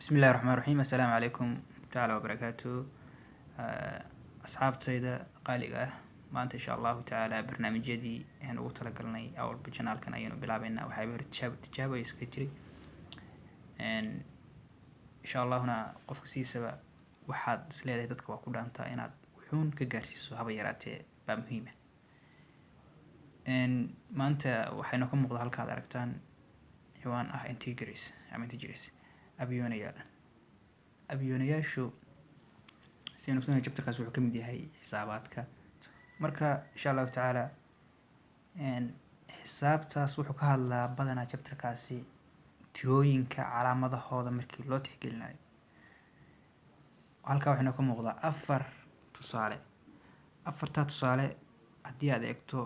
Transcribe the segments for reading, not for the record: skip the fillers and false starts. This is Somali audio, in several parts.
بسم الله الرحمن الرحيم السلام عليكم تعالى وبركاته. أصحابتيدا qaaliga ah maanta insha allahu tacaala barnaamijyadii aan ugu talagalnay awalba janaalkan ayaynu bilaabeynaa waxyaaba tijaabo iska jiray insha allahuna qofka siisaba waxaad isleedahay dadka waa ku dhaantaa inaad wuxuun ka gaarsiiso haba yaraatee baa muhiima. maanta waxaynu ka muuqda halkaad aragtaan ciwaan ah integers abiyoonayaashu sidaynu ogsoonnahay chapterkaas wuxuu ka mid yahay xisaabaadka. marka insha allahu tacaala xisaabtaas wuxuu ka hadlaa badanaa chapterkaasi tirooyinka calaamadahooda markii loo tixgelinayo. halkaa waxaynu ka muuqdaa afar tusaale. afartaa tusaale haddii aad eegto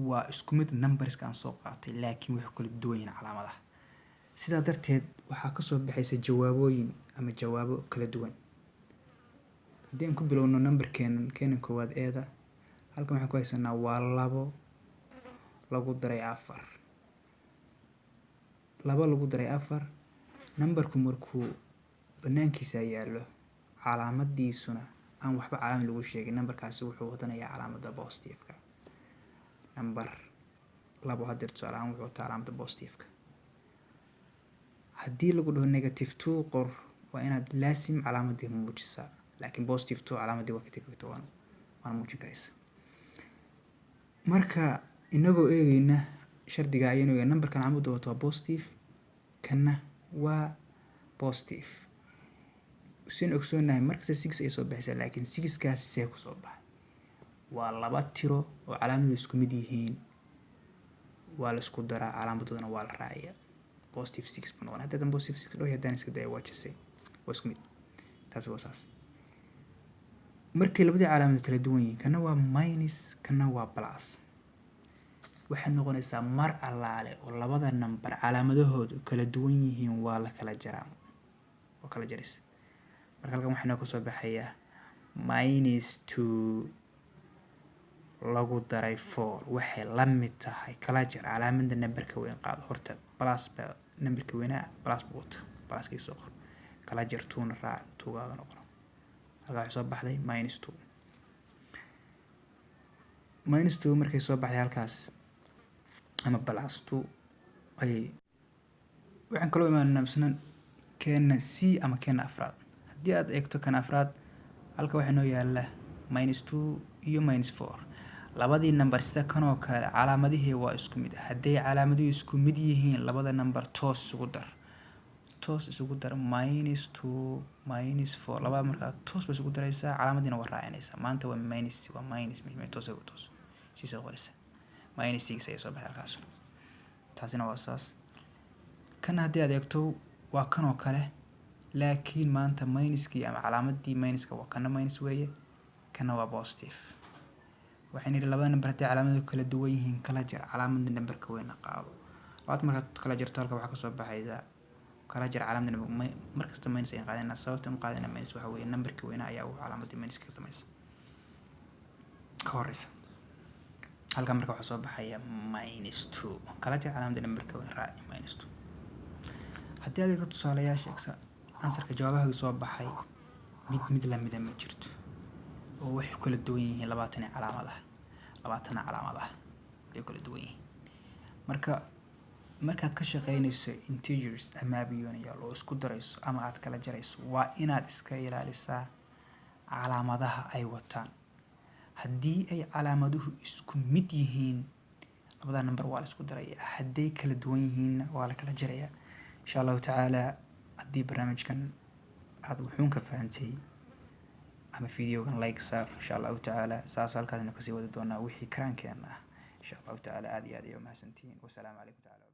waa isku mid numberska aan soo qaatay laakiin waxay kala duwan yihiin calaamadaha. sidaa darteed waxaa kasoo baxaysa jawaabooyin ama jawaabo kala duwan. haddii aan ku bilowno numberkeenan koowaad eeda halkan waxaan ku haysanaa waa 2 lagu daray 4. 2 lagu daray 4 numberku markuu banaankiisa yaallo calaamadiisuna aan waxba calaamad lagu sheegin numberkaasi wuxuu wadanayaa calaamadda positive-ka. number 2 haddii tusaale ahaan wuxuu wataa calaamadda positive-ka. haddii lagu dhaho negative 2 qor waa inaad laasim calaamadii muujisaa laakiin positive 2 calaamadii waa ka tegi kartaa waan muujin karaysa. marka inagoo eegayna shardiga ayaynu eegayna numberkan calaamaddu wato waa positive kana waa positive. usin ogsoonnahay markasta 6 ay soo baxaysaa laakiin 6 kaasi see ku soo baxay waa 2 tiro oo calaamadood isku mid yihiin waa la isku daraa calaamadoodana waa la raaciyaa positive 6 buu noqonaa. haddii positive 6 dhowr haddaan iska dayo waa jisay waa isku mid. taasi waa saas. markay labadii calaamadood kala duwan yihiin kana waa minus kana waa plus waxay noqonaysaa mar allaale oo labada number calaamadahoodu kala duwan yihiin waa la kala jaraa oo kala jaris. marka halkan waxaa noo kasoo baxayaa -2 lagu daray 4 waxay la mid tahay kala jar calaamadda numberka weyn qaado horta plus ba numberka weynaa plus buu wataa pluskii soo qor kala jar 2 raac 2 gaaga noqon halkaa waxay soo baxday -2. -2 markay soo baxday halkaas ama +2 ayay waxaan kaloo imaanaa misna keena c ama keena afraad. haddii aad eegto kan afraad halka waxaa noo yaala -2 iyo -4 labadii number sida kanoo kale calaamadihii waa isku mid. hadday calaamaduhu isku mid yihiin labada number toos isugu dar -2 -4 labada markaa toos ba isugu daraysaa calaamadiina waa raacinaysaa. maanta waa minus toos siisa qoraysa -6 ayay soo baxday halkaas. taasina waa saas. kana haddii aad eegto waa kanoo kale laakiin maanta minuskii ama calaamadii minuska waa kana minus weeye kana waa positive. waxaan yidhi labada number haddii calaamaduhu kala duwan yihiin kala jar calaamadda numberka weyna qaado. labaad markaad kala jarto halka waxaa kasoo baxaysa kala jar calaamadda markasta minus ayaan qaadanaa. sababta u qaadanaa minus waxaa weeye numberka weyna ayaa uu calaamadii minuska ka dambaysa ka horeysa. halka marka waxaa soo baxaya -2 kala jar calaamadda numberka weyn raaci -2. haddii aad ka tusaalayaasha ansarka jawaabaha soo baxay mid la mid ma jirto oo waxay kala duwan yihiin 20 calaamadaha ay kala duwan yihiin. markaad ka shaqeynayso integers ama abiyoonayaal oo isku darayso ama aad kala jarayso waa inaad iska ilaalisaa calaamadaha ay wataan. haddii ay calaamaduhu isku mid yihiin labada number waa la isku darayaa hadday kala duwan yihiinna waa la kala jarayaa. insha allahu tacaala haddii barnaamijkan aad wuxuun ka fahantay ama videogan like saar insha allahu tacaala saas halkaasna kasii wadi doonaa wixii karaankeena ah insha allahu tacaala. aad iyo aad ayay u mahadsantihiin. wasalaamu calaykum tacaala.